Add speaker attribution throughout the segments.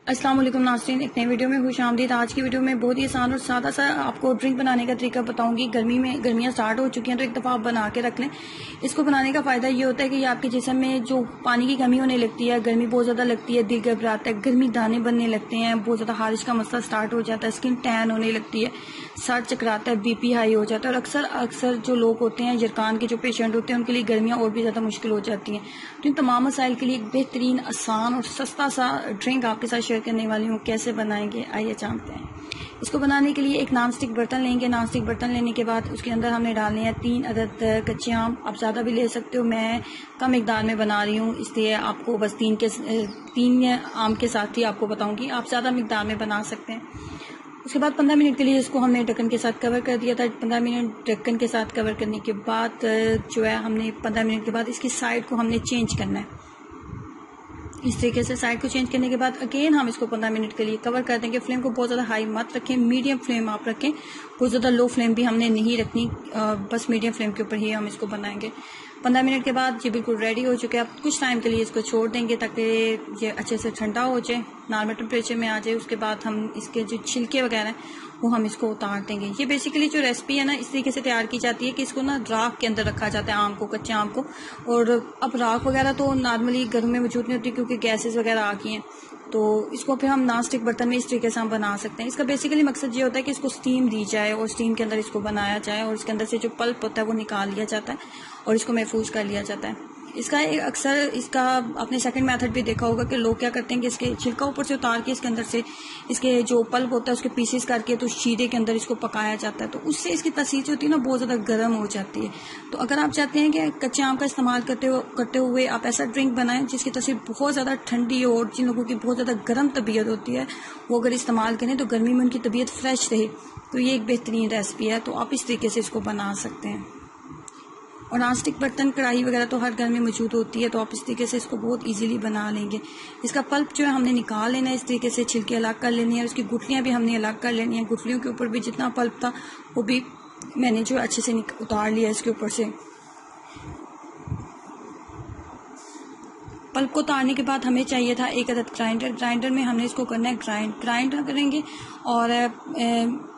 Speaker 1: अस्सलाम वालेकुम नाज़रीन, एक नई वीडियो में खुशामदीद। आज की वीडियो में बहुत ही आसान और सादा सा आपको ड्रिंक बनाने का तरीका बताऊंगी। गर्मियाँ स्टार्ट हो चुकी हैं तो एक दफ़ा आप बना के रख लें। इसको बनाने का फ़ायदा ये होता है कि ये आपके जिस्म में जो पानी की कमी होने लगती है, गर्मी बहुत ज़्यादा लगती है, दिल घबराता है, गर्मी दाने बनने लगते हैं, बहुत ज़्यादा खारिश का मसला स्टार्ट हो जाता है, स्किन टैन होने लगती है, सर चकराता है, BP हाई हो जाता है। और अक्सर जो लोग होते हैं, जरकान के जो पेशेंट होते हैं, उनके लिए गर्मियाँ और भी ज़्यादा मुश्किल हो जाती हैं। तो इन तमाम मसाइल के लिए एक बेहतरीन, आसान और सस्ता सा ड्रिंक आपके साथ शेयर करने वाली हूँ। कैसे बनाएंगे आइए जानते हैं। इसको बनाने के लिए एक नॉन स्टिक बर्तन लेंगे। नॉन स्टिक बर्तन लेने के बाद उसके अंदर हमने डालने हैं 3 अदद कच्चे आम। आप ज़्यादा भी ले सकते हो, मैं कम मिकदार में बना रही हूँ इसलिए आपको बस 3 आम के साथ ही आपको बताऊँगी। आप ज़्यादा मिकदार में बना सकते हैं। उसके बाद 15 मिनट के लिए इसको हमने ढक्कन के साथ कवर कर दिया था। 15 मिनट ढक्कन के साथ कवर करने के बाद जो है हमने 15 मिनट के बाद इसकी साइड को हमने चेंज करना है। इस तरीके से साइड को चेंज करने के बाद अगेन हम इसको 15 मिनट के लिए कवर कर देंगे। फ्लेम को बहुत ज़्यादा हाई मत रखें, मीडियम फ्लेम आप रखें। बहुत ज़्यादा लो फ्लेम भी हमने नहीं रखनी, बस मीडियम फ्लेम के ऊपर ही हम इसको बनाएंगे। 15 मिनट के बाद ये बिल्कुल रेडी हो चुके हैं। आप कुछ टाइम के लिए इसको छोड़ देंगे ताकि ये अच्छे से ठंडा हो जाए, नॉर्मल टेम्परेचर में आ जाए। उसके बाद हम इसके जो छिलके वगैरह हैं वो हम इसको उतार देंगे। ये बेसिकली जो रेसिपी है ना, इस तरीके से तैयार की जाती है कि इसको ना राख के अंदर रखा जाता है, आम को, कच्चे आम को। और अब राख वगैरह तो नॉर्मली घरों में मौजूद नहीं होती क्योंकि गैसेस वगैरह आ गई हैं, तो इसको फिर हम नॉन स्टिक बर्तन में इस तरीके से हम बना सकते हैं। इसका बेसिकली मकसद ये होता है कि इसको स्टीम दी जाए और स्टीम के अंदर इसको बनाया जाए और इसके अंदर से जो पल्प होता है वो निकाल लिया जाता है और इसको महफूज कर लिया जाता है। अक्सर इसका आपने सेकंड मेथड भी देखा होगा कि लोग क्या करते हैं कि इसके छिलका ऊपर से उतार के इसके अंदर से इसके जो पल्प होता है उसके पीसेस करके तो शीरे के अंदर इसको पकाया जाता है, तो उससे इसकी तासीर जो होती है ना बहुत ज़्यादा गर्म हो जाती है। तो अगर आप चाहते हैं कि कच्चे आम का इस्तेमाल करते हुए आप ऐसा ड्रिंक बनाएं जिसकी तासीर बहुत ज़्यादा ठंडी हो और जिन लोगों की बहुत ज़्यादा गर्म तबीयत होती है वो अगर इस्तेमाल करें तो गर्मी में उनकी तबीयत फ्रेश रहे, तो ये एक बेहतरीन रेसिपी है। तो आप इस तरीके से इसको बना सकते हैं। और नॉन स्टिक बर्तन, कढ़ाई वगैरह तो हर घर में मौजूद होती है, तो आप इस तरीके से इसको बहुत इजीली बना लेंगे। इसका पल्प जो है हमने निकाल लेना है, इस तरीके से छिलके अलग कर लेनी है। उसकी गुठलियाँ भी हमने अलग कर लेनी है। गुठलियों के ऊपर भी जितना पल्प था वो भी मैंने जो अच्छे से उतार लिया इसके ऊपर से। पल्प को उतारने के बाद हमें चाहिए था 1 अदद ग्राइंडर में हमने इसको करना है ग्राइंडर करेंगे। और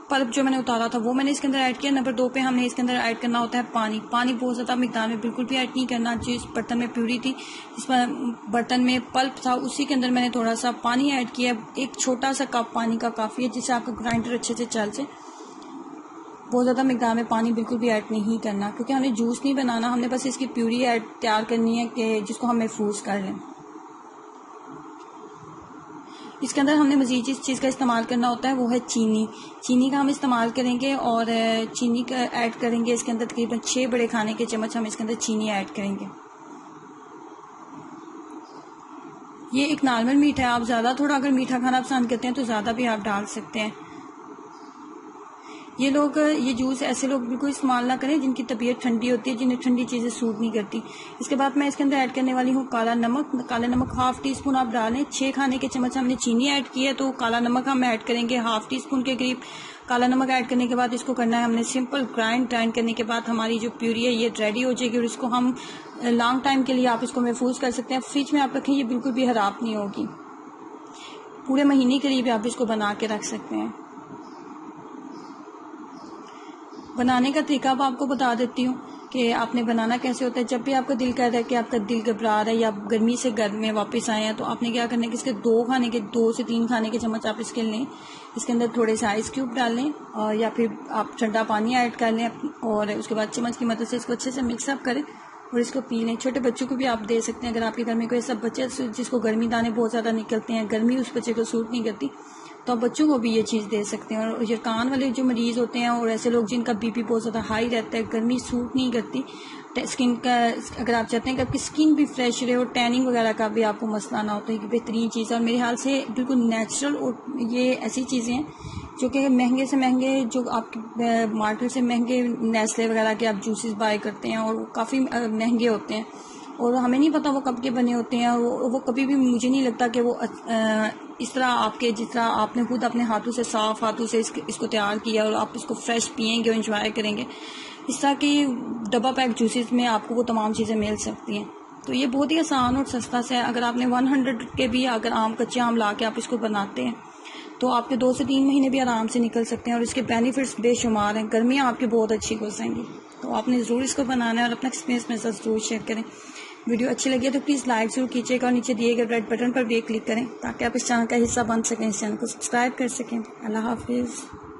Speaker 1: पल्प जो मैंने उतारा था वो मैंने इसके अंदर ऐड किया। नंबर 2 पे हमने इसके अंदर ऐड करना होता है पानी बहुत ज़्यादा मिकदार में बिल्कुल भी ऐड नहीं करना। जिस बर्तन में प्यूरी थी, इस बर्तन में पल्प था, उसी के अंदर मैंने थोड़ा सा पानी ऐड किया। एक छोटा सा कप पानी का काफ़ी है जिससे आपका ग्राइंडर अच्छे से चल जाए। बहुत ज़्यादा मिकदार में पानी बिल्कुल भी ऐड नहीं करना क्योंकि हमने जूस नहीं बनाना, हमने बस इसकी प्यूरी तैयार करनी है कि जिसको हम महफूज कर लें। इसके अंदर हमने मज़ीद जिस चीज़ का इस्तेमाल करना होता है वो है चीनी का हम इस्तेमाल करेंगे। और चीनी का ऐड करेंगे इसके अंदर तकरीबन 6 बड़े खाने के चम्मच हम इसके अंदर चीनी ऐड करेंगे। ये एक नॉर्मल मीठा है, आप ज़्यादा थोड़ा अगर मीठा खाना पसंद करते हैं तो ज़्यादा भी आप डाल सकते हैं। ये जूस ऐसे लोग बिल्कुल इस्तेमाल ना करें जिनकी तबीयत ठंडी होती है, जिन्हें ठंडी चीज़ें सूट नहीं करती। इसके बाद मैं इसके अंदर ऐड करने वाली हूँ काला नमक। हाफ टी स्पून आप डालें। 6 खाने के चम्मच हमने चीनी ऐड की है, तो काला नमक हम ऐड करेंगे हाफ टी स्पून के करीब। काला नमक ऐड करने के बाद इसको करना है हमने सिंपल ग्राइंड करने के बाद हमारी जो प्यूरी है ये रेडी हो जाएगी। और इसको हम लॉन्ग टाइम के लिए आप इसको महफूज कर सकते हैं। फ्रिज में आप रखें, ये बिल्कुल भी खराब नहीं होगी। पूरे महीने के लिए भी आप इसको बना के रख सकते हैं। बनाने का तरीका अब आपको बता देती हूँ कि आपने बनाना कैसे होता है। जब भी आपका दिल कर रहा है कि आपका दिल घबरा रहा है या गर्मी से घर में वापस आए हैं, तो आपने क्या करना है कि इसके 2 से 3 खाने के चम्मच आप इसके लें। इसके अंदर थोड़े से आइस क्यूब डाल लें और या फिर आप ठंडा पानी ऐड कर लें और उसके बाद चम्मच की मदद से इसको अच्छे से मिक्सअप करें और इसको पी लें। छोटे बच्चों को भी आप दे सकते हैं। अगर आपके घर में कोई ऐसा बच्चा जिसको गर्मी दाने बहुत ज़्यादा निकलते हैं, गर्मी उस बच्चे को सूट नहीं करती, तो आप बच्चों को भी ये चीज़ दे सकते हैं। और जरकान वाले जो मरीज़ होते हैं और ऐसे लोग जिनका BP बहुत ज़्यादा हाई रहता है, गर्मी सूट नहीं करती, स्किन का अगर आप चाहते हैं कि आपकी स्किन भी फ्रेश रहे और टैनिंग वगैरह का भी आपको मसला ना हो, तो ये बेहतरीन चीज़ है। और मेरे ख्याल से बिल्कुल नेचुरल और ये ऐसी चीज़ें हैं जो कि महंगे से महंगे, जो आपके मार्केट से महंगे नेस्ले वगैरह के आप जूसेस बाय करते हैं और वो काफ़ी महंगे होते हैं और हमें नहीं पता वो कब के बने होते हैं। और वो कभी भी, मुझे नहीं लगता कि वो इस तरह जिस तरह आपने खुद अपने हाथों से, साफ हाथों से इसको तैयार किया और आप इसको फ्रेश पियेंगे और इंजॉय करेंगे। इस तरह की डब्बा पैक जूसेस में आपको वो तमाम चीज़ें मिल सकती हैं। तो ये बहुत ही आसान और सस्ता सा है। अगर आपने 100 के भी अगर कच्चे आम ला के आप इसको बनाते हैं तो आपके 2 से 3 महीने भी आराम से निकल सकते हैं और इसके बेनिफिट्स बेशुमार हैं। गर्मियाँ आपकी बहुत अच्छी गुजरेंगी। तो आपने ज़रूर इसको बनाना है और अपना एक्सपीरियंस मेरे साथ ज़रूर शेयर करें। वीडियो अच्छी लगी है तो प्लीज़ लाइक ज़रूर कीजिएगा और नीचे दिए गए रेड बटन पर भी क्लिक करें ताकि आप इस चैनल का हिस्सा बन सकें, इस चैनल को सब्सक्राइब कर सकें। अल्लाह हाफिज़।